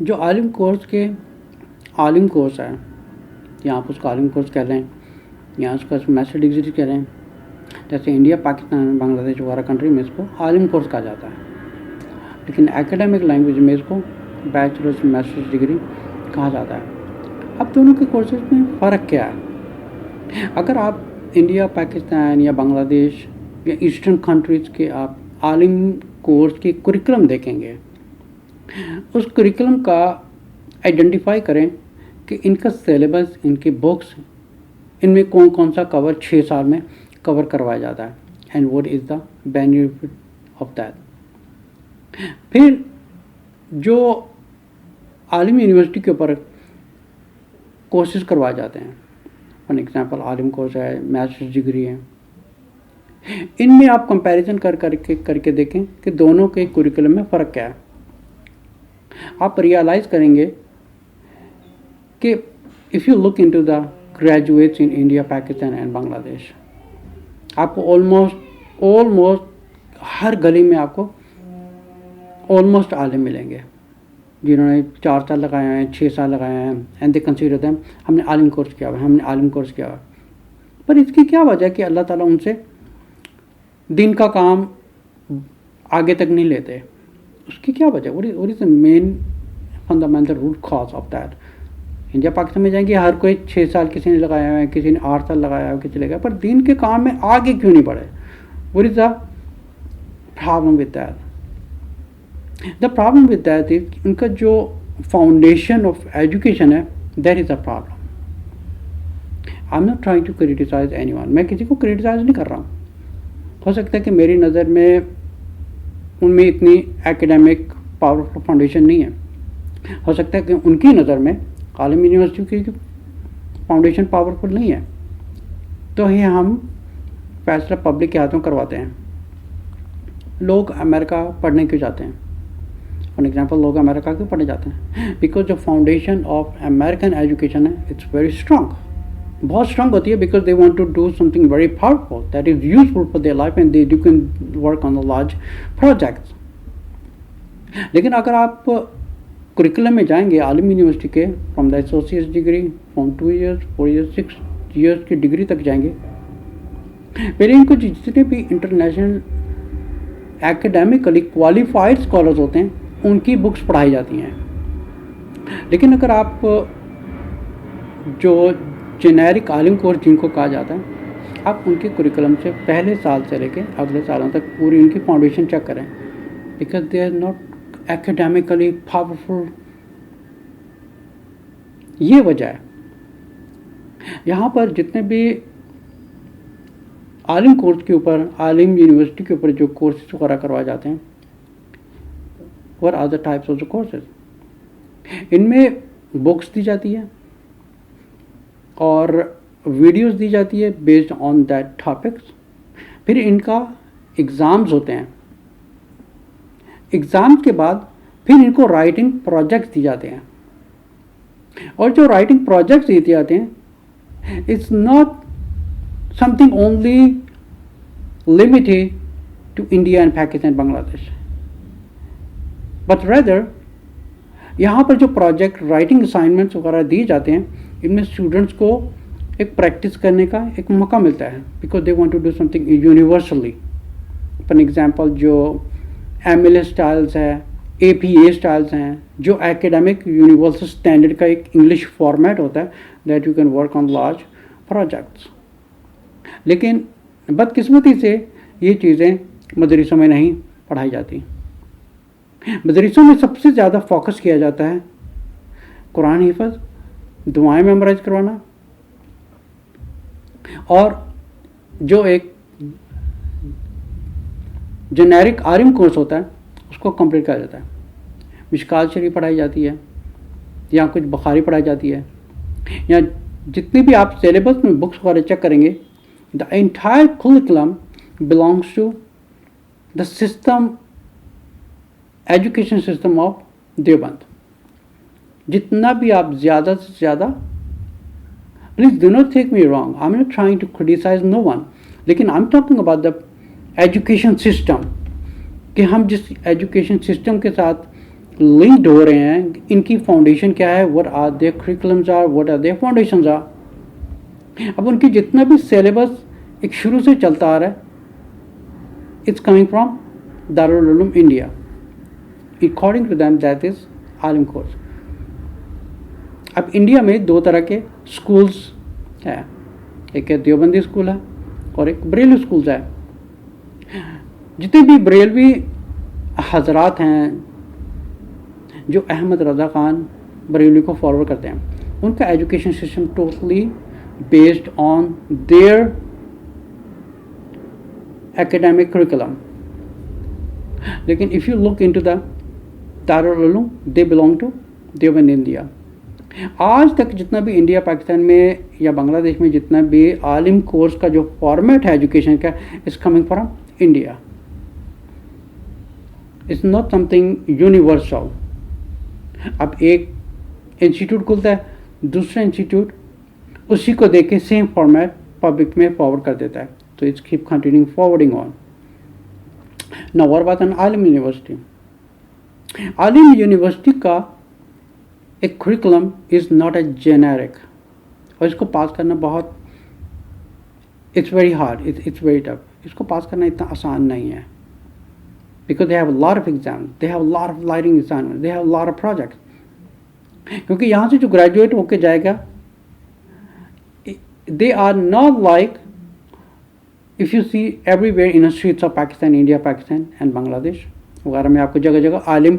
جو عالم کورس ہے یا آپ اس کو عالم کورس کہہ لیں یا اس کا ماسٹر ڈگری کہہ لیں، جیسے انڈیا، پاکستان، بنگلہ دیش وغیرہ کنٹری میں اس کو عالم کورس کہا جاتا ہے، لیکن ایکیڈیمک لینگویج میں اس کو بیچلرس ماسٹرس ڈگری کہا جاتا ہے۔ اب دونوں کے کورسز میں فرق کیا ہے؟ اگر آپ انڈیا، پاکستان یا بنگلہ دیش یا ایسٹرن کنٹریز کے آپ عالم کورس کی کریکلم دیکھیں گے، اس کریکلم کا آئیڈینٹیفائی کریں کہ ان کا سیلیبس، ان کی بکس، ان میں کون کون سا کور 6 سال میں کور کروایا جاتا ہے، and what is the benefit of that. پھر جو عالمی یونیورسٹی کے اوپر کورسز کروائے جاتے ہیں، فار ایگزامپل عالم کورس ہے، ماسٹرز ڈگری ہے، ان میں آپ کمپیریزن کر کے دیکھیں کہ دونوں کے کریکولم میں فرق کیا ہے۔ آپ ریئلائز کریں گے کہ if you look into the graduates in India, Pakistan and Bangladesh, آپ کو آلموسٹ ہر گلی میں آپ کو آلموسٹ عالم ملیں گے جنہوں نے 4 سال لگائے ہیں، 6 سال لگائے ہیں، اینڈ دے کنسیڈر دیم ہم نے عالم کورس کیا ہوا ہے، ہم نے عالم کورس کیا ہوا ہے۔ پر اس کی کیا وجہ ہے کہ اللہ تعالیٰ ان سے دین کا کام آگے تک نہیں لیتے؟ اس کی کیا وجہ؟ what is the main fundamental root cause of that؟ India Pakistan میں جائیں گے، ہر کوئی 6 سال کسی نے لگایا ہوا ہے، کسی نے 8 سال لگایا ہوا ہے، کسی لگایا، پر دین کے کام میں آگے کیوں نہیں بڑھے؟ what is the problem with that؟ the problem with that is ان کا جو فاؤنڈیشن آف ایجوکیشن ہے، that is the problem۔ I'm not trying to criticize anyone، میں کسی کو criticize نہیں کر رہا ہوں۔ ہو سکتا ہے کہ میری نظر میں ان میں اتنی ایکیڈیمک پاورفل فاؤنڈیشن نہیں ہے، ہو سکتا ہے کہ ان کی نظر میں عالمی یونیورسٹی کی فاؤنڈیشن پاورفل نہیں ہے، تو یہ ہم فیصلہ پبلک کے ہاتھوں کرواتے ہیں۔ لوگ امریکہ پڑھنے کیوں جاتے ہیں؟ فار ایگزامپل لوگ امریکہ کیوں پڑھنے جاتے ہیں؟ بیکاز جو فاؤنڈیشن آف امیریکن ایجوکیشن ہے اٹس ویری اسٹرانگ، بہت اسٹرانگ ہوتی ہے، because they want to do something very powerful that is useful for their life and they can work on the large projects. لیکن اگر آپ curriculum میں جائیں گے عالمی یونیورسٹی کے، from the associate degree, from 2 years, 4 years, 6 years کی degree تک جائیں گے، پہلے ان کو جتنے بھی انٹرنیشنل ایکیڈیمکلی کوالیفائڈ اسکالرز ہوتے ہیں ان کی بکس پڑھائی جاتی ہیں۔ لیکن اگر آپ جو جنیرک عالم کورس جن کو کہا جاتا ہے، آپ ان کے کریکولم سے پہلے سال سے لے کے اگلے سالوں تک پوری ان کی فاؤنڈیشن چیک کریں، because they are not academically powerful. یہ وجہ ہے۔ یہاں پر جتنے بھی عالم کورس کے اوپر، عالم یونیورسٹی کے اوپر جو کورسز وغیرہ کروائے جاتے ہیں، what are the types of the courses؟ ان میں بکس دی جاتی ہے اور ویڈیوز دی جاتی ہے بیسڈ آن دیٹ ٹاپکس۔ پھر ان کا ایگزامز ہوتے ہیں، ایگزامز کے بعد پھر ان کو رائٹنگ پروجیکٹس دی جاتے ہیں، اور جو رائٹنگ پروجیکٹس دیے جاتے ہیں it's not something only limited to India and Pakistan, Bangladesh, but rather یہاں پر جو پروجیکٹ رائٹنگ اسائنمنٹس وغیرہ دیے جاتے ہیں، ان میں اسٹوڈنٹس کو ایک پریکٹس کرنے کا ایک موقع ملتا ہے، because they want to do something universally. For example جو ایم ایل اے اسٹائلس ہے، اے پی اے اسٹائلس ہیں، جو ایکیڈیمک یونیورسل اسٹینڈرڈ کا ایک انگلش فارمیٹ ہوتا ہے that you can work on large projects. لیکن بدقسمتی سے یہ چیزیں مدرسوں میں نہیں پڑھائی جاتی۔ مدرسوں میں سب سے زیادہ فوکس کیا جاتا ہے قرآن حفظ، دعائیں میمورائز کروانا، اور جو ایک جنیرک عالم کورس ہوتا ہے اس کو کمپلیٹ کیا جاتا ہے۔ مشکات شریف پڑھائی جاتی ہے، یا کچھ بخاری پڑھائی جاتی ہے، یا جتنے بھی آپ سیلیبس میں بکس وغیرہ چیک کریں گے، the entire curriculum belongs to the system، education system of Deoband. جتنا بھی آپ زیادہ سے زیادہ، please do not take me wrong, I am not trying to criticise no one, لیکن I am talking about the education system, کہ ہم جس ایجوکیشن سسٹم کے ساتھ لنکڈ ہو رہے ہیں. ان کی فاؤنڈیشن کیا ہے, what are their curriculums are, what are their foundations are. اب ان کی جتنا بھی سیلیبس ایک شروع سے چلتا آ رہا ہے, it's coming from Darul Uloom India. According to them that is Alim course. اب انڈیا میں دو طرح کے اسکولس ہیں, ایک ہے دیوبندی اسکول ہے اور ایک بریلوی اسکولس ہے. جتنے بھی بریلوی حضرات ہیں جو احمد رضا خان بریلوی کو فالو کرتے ہیں, ان کا education system totally based on their academic curriculum. لیکن if you look into the Darul Uloom they belong to Deoband India. آج تک جتنا بھی انڈیا پاکستان میں یا بنگلہ دیش میں جتنا بھی عالم کورس کا جو فارمیٹ ہے ایجوکیشن کا, is coming from India. It's not something universal. اب ایک انسٹیٹیوٹ کھلتا ہے, دوسرا انسٹیٹیوٹ اسی کو دیکھ کے سیم فارمیٹ پبلک میں فارورڈ کر دیتا ہے. So it's keep continuing forwarding on. Now what about an Alam university? Alam university کا ایک curriculum is not a generic, اور اس کو پاس کرنا بہت it's very hard, it's very tough. اس کو پاس کرنا اتنا آسان نہیں ہے, because they have a lot of exams, they have a lot of lighting assignments, they have a lot of projects. کیونکہ یہاں سے جو گریجویٹ ہو کے جائے گا, they are not like if you see everywhere in the streets of Pakistan, India, Pakistan and Bangladesh وغیرہ میں آپ کو جگہ جگہ عالم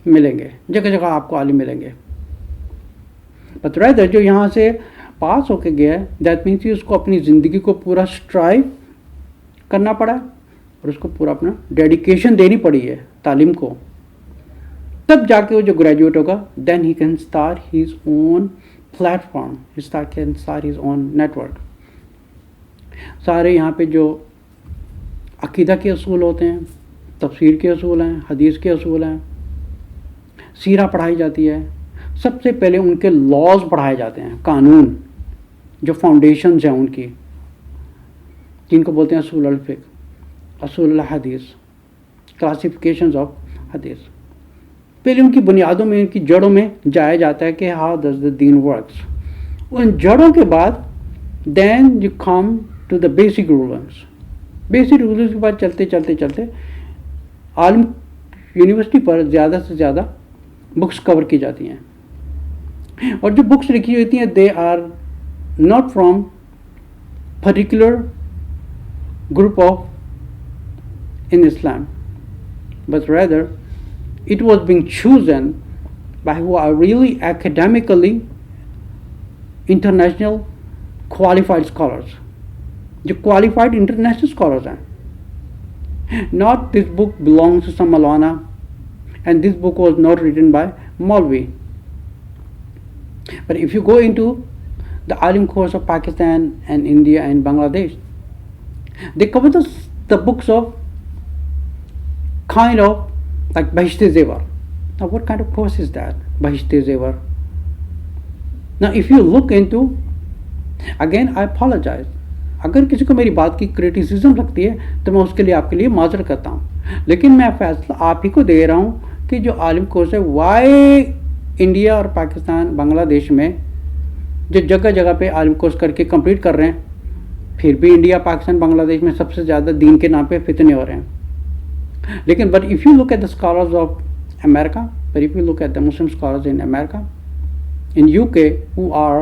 ملیں گے, جگہ جگہ آپ کو عالم ملیں گے. But rather جو یہاں سے پاس ہو کے گیا ہے, that means اس کو اپنی زندگی کو پورا اسٹرائیو کرنا پڑا اور اس کو پورا اپنا ڈیڈیکیشن دینی پڑی ہے تعلیم کو. تب جا کے وہ جو گریجویٹ ہوگا, then he can start his own platform, he can start his own network. سارے یہاں پہ جو عقیدہ کے اصول ہوتے ہیں, تفسیر کے اصول ہیں, حدیث کے اصول ہیں, سیرہ پڑھائی جاتی ہے. سب سے پہلے ان کے لاز پڑھائے جاتے ہیں, قانون جو فاؤنڈیشنز ہیں ان کی, جن کو بولتے ہیں اصول الفقہ, اصول الحدیث, کلاسیفیکیشنز آف حدیث. پہلے ان کی بنیادوں میں, ان کی جڑوں میں جایا جاتا ہے کہ how does the deen works. ان جڑوں کے بعد then you come to the basic rulings. Basic rulings کے بعد چلتے چلتے چلتے عالم یونیورسٹی پر زیادہ سے زیادہ بکس کور کی جاتی ہیں, اور جو بکس لکھی ہوتی ہیں they are not from particular group of in Islam, but rather it was being chosen by who are really academically international qualified scholars, جو qualified international scholars ہیں. Not this book belongs to some Maulana and this book was not written by Maulvi. But if you go into the Alim course of Pakistan and India and Bangladesh, they cover the books of kind of like Bahishte-Zewar. Now what kind of course is that, Bahishte-Zewar? Now if you look into, again I apologize, اگر کسی کو میری بات کی criticism لگتی ہے تو میں اس کے لیے آپ کے لیے معذرت کرتا ہوں, لیکن میں فیصلہ آپ ہی کو دے رہا ہوں کہ جو عالم کورس ہے وائی انڈیا اور پاکستان بنگلہ دیش میں جو جگہ جگہ پہ عالم کورس کر کے کمپلیٹ کر رہے ہیں, پھر بھی انڈیا پاکستان بنگلہ دیش میں سب سے زیادہ دین کے نام پہ فتنے ہو رہے ہیں. لیکن but if you look at the scholars of America, but if you look at the Muslim scholars in America, in UK who are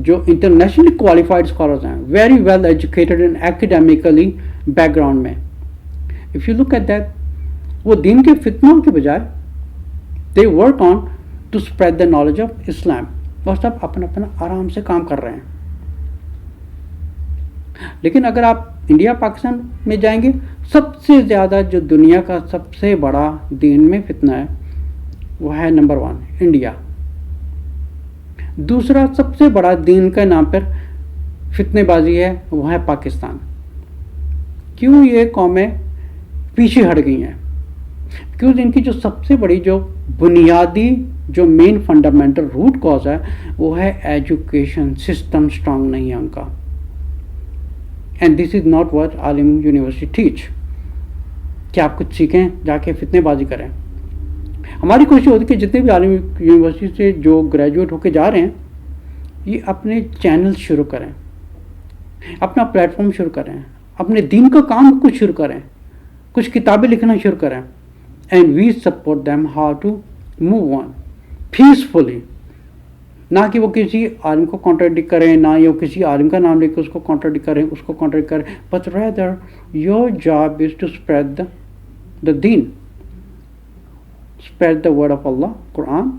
جو انٹرنیشنلی qualified scholars ہیں, very well educated and academically background میں, if you look at that, وہ دین کے فتنوں کے بجائے they work on to spread the knowledge of Islam. وہ سب اپنا اپنا آرام سے کام کر رہے ہیں. لیکن اگر آپ انڈیا پاکستان میں جائیں گے, سب سے زیادہ جو دنیا کا سب سے بڑا دین میں فتنہ ہے وہ ہے نمبر 1 انڈیا. دوسرا سب سے بڑا دین کا نام پر فتنے بازی ہے وہ ہے پاکستان. کیوں یہ قومیں پیچھے ہٹ گئی ہیں؟ کیوں ان کی جو سب سے بڑی جو بنیادی جو مین فنڈامنٹل روٹ کاز ہے وہ ہے ایجوکیشن سسٹم اسٹرانگ نہیں ہے ان کا. And this is not what Alam university teach کہ آپ کچھ سیکھیں جا کے فتنے بازی کریں. ہماری کوشش ہوتی ہے کہ جتنے بھی عالم یونیورسٹی سے جو گریجویٹ ہو کے جا رہے ہیں یہ اپنے چینل شروع کریں, اپنا پلیٹ فارم شروع کریں, اپنے دین کا کام کچھ شروع کریں, کچھ کتابیں لکھنا شروع کریں. And we support them how to move on peacefully. نہ کہ وہ کسی عالم کو کانٹراڈکٹ کریں, نہ یہ کسی عالم کا نام لے کے اس کو کانٹراڈکٹ کریں, اس کو کانٹراڈکٹ کریں, but rather your job is to spread the deen, spread the word of Allah, Quran,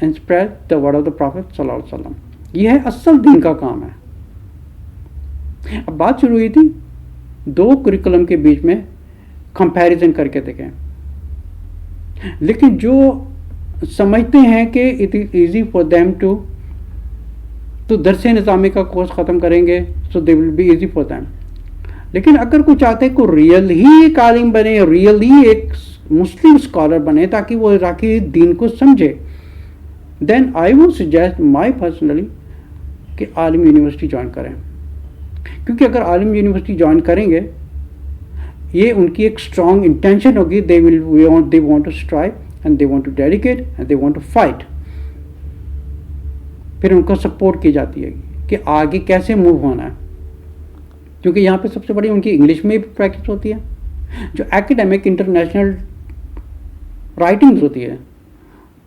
and spread the word of the Prophet صلی اللہ علیہ وسلم. یہ ہے اصل دین کا کام ہے. اب بات شروع ہوئی تھی دو کریکولم کے بیچ میں کمپیریزن کر کے دیکھیں, لیکن جو سمجھتے ہیں کہ it is easy for them تو درس نظامی کا کورس ختم کریں گے, so they will be easy for them. لیکن اگر کوئی چاہتے ہیں کہ ریئل ہی ایک عالم بنے, ریئل ہی ایک مسلم اسکالر بنے تاکہ وہ عراقی دین کو سمجھے, then I would suggest my personally کہ عالم یونیورسٹی جوائن کریں. کیونکہ اگر عالم یونیورسٹی جوائن کریں گے یہ ان کی ایک اسٹرانگ انٹینشن ہوگی, they want to strive and they want to dedicate and they want to fight. پھر ان کو سپورٹ کی جاتی ہے کہ آگے کیسے موو ہونا ہے, کیونکہ یہاں پہ سب سے بڑی ان کی انگلش میں بھی پریکٹس ہوتی ہے. جو ایکڈیمک انٹرنیشنل رائٹنگز ہوتی ہے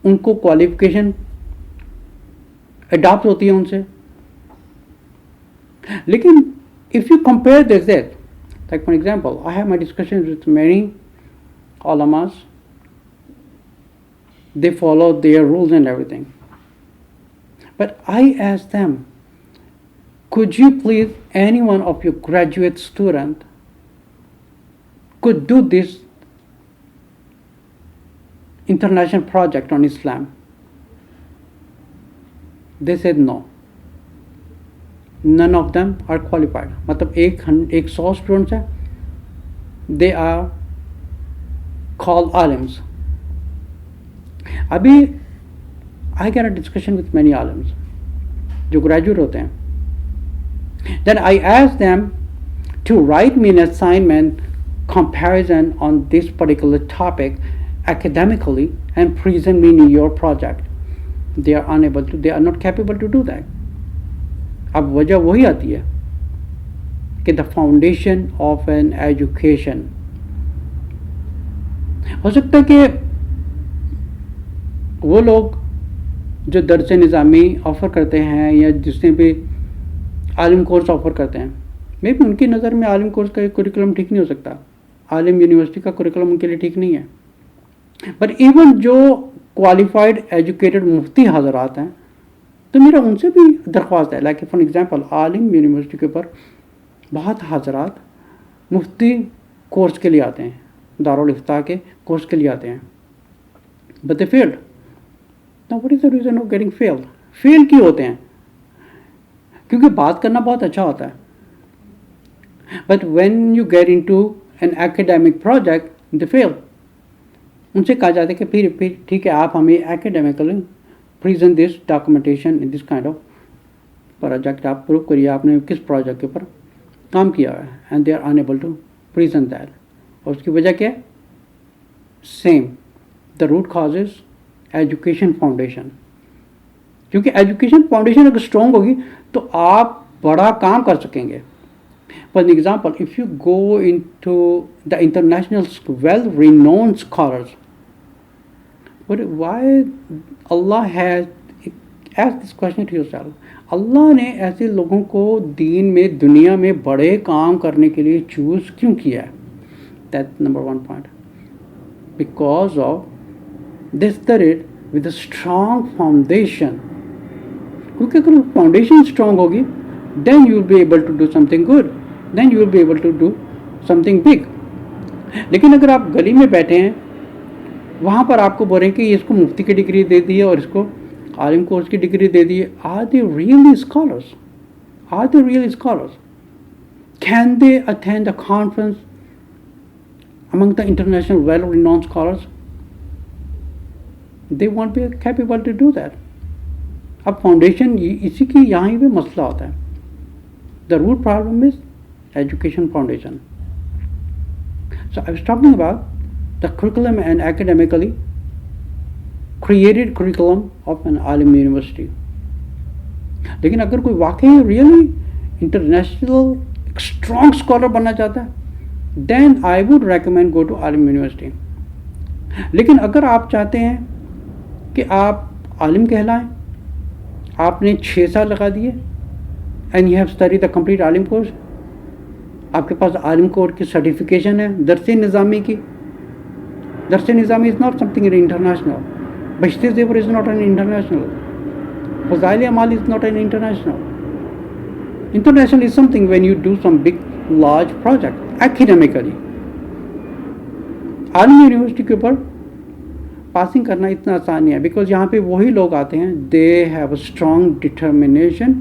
ان کو کوالیفیکیشن اڈاپٹ ہوتی ہے ان سے. لیکن if you compare this that, like for example I have my discussion with many علماز, they follow their rules and everything, but I ask them, could you please, any one of your graduate student could do this international project on Islam? They said no, none of them are qualified. مطلب ایک 100 students ہیں, they are called alims. ابھی I get a discussion with many alims جو graduate ہوتے ہیں. Then I ask them to write me an assignment comparison on this particular topic academically and present me in your project. They are unable to, they are not capable to do that. اب وجہ وہی آتی ہے کہ the foundation of an education. ہو سکتا ہے کہ وہ لوگ جو درس نظامی آفر کرتے ہیں یا جس نے بھی عالم کورس آفر کرتے ہیں, میں بھی ان کی نظر میں عالم کورس کا کریکولم ٹھیک نہیں ہو سکتا, عالم یونیورسٹی کا کریکولم ان کے لیے ٹھیک نہیں ہے. بٹ ایون جو کوالیفائڈ ایجوکیٹڈ مفتی حضرات ہیں تو میرا ان سے بھی درخواست ہے, like for example Alam university کے اوپر بہت حضرات مفتی کورس کے لیے آتے ہیں, دارالافتاء کے کورس کے لیے آتے ہیں, but they field. Now what is the reason of getting failed? فیل کیوں ہوتے ہیں؟ کیونکہ بات کرنا بہت اچھا ہوتا ہے, but when you get into an academic project they fail. ان سے کہا جاتا ہے کہ پھر ٹھیک ہے آپ ہمیں academically present this documentation in this kind of project, آپ پروو کریے آپ نے کس پروجیکٹ کے اوپر کام کیا ہے, and they are enable to present that. اور اس کی وجہ کیا ہے؟ Same, the root causes education foundation. کیونکہ ایجوکیشن فاؤنڈیشن اگر اسٹرانگ ہوگی تو آپ بڑا کام کر سکیں گے. For example if you go into the international well renowned scholars, why اللہ has ask this question to yourself, اللہ نے ایسے لوگوں کو دین میں دنیا میں بڑے کام کرنے کے لیے چوز کیوں کیا ہے؟ That number 1 point. Because of they started with a strong foundation. کیونکہ اگر فاؤنڈیشن اسٹرانگ ہوگی then you will be able to do something good, then you will be able to do something big. لیکن اگر آپ گلی میں بیٹھے ہیں وہاں پر آپ کو بول رہے ہیں کہ اس کو مفتی کی ڈگری دے دی ہے اور اس کو عالم کورس کی ڈگری دے دی ہے, are they really scholars? Are they really scholars? Can they attend a conference among the international well-renowned scholars? They won't be capable to do that. اب فاؤنڈیشن اسی کی یہاں بھی مسئلہ ہوتا ہے. The root problem is education foundation. So I was talking about the curriculum and academically created curriculum of an Alam university. لیکن اگر کوئی واقعی ریئلی انٹرنیشنل اسٹرانگ اسکالر بننا چاہتا ہے then I would recommend go to Alim university. لیکن اگر آپ چاہتے ہیں کہ آپ عالم کہلائیں, آپ نے 6 سال لگا دیے and you have study the complete Alam course, آپ کے پاس عالم کورس کی سرٹیفکیشن ہے درس نظامی کی. درس نظامی از ناٹ سمتھنگ انٹرنیشنل. بہشت زیور از ناٹ این انٹرنیشنل. فضائل اعمال is not an international. International is something when you do some big, large project academically. Alam university کے اوپر پاسنگ کرنا اتنا آسان نہیں ہے بیکاز یہاں پہ وہی لوگ آتے ہیں they have a strong determination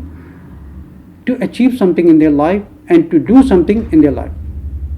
to achieve something in their life and to do something in their life.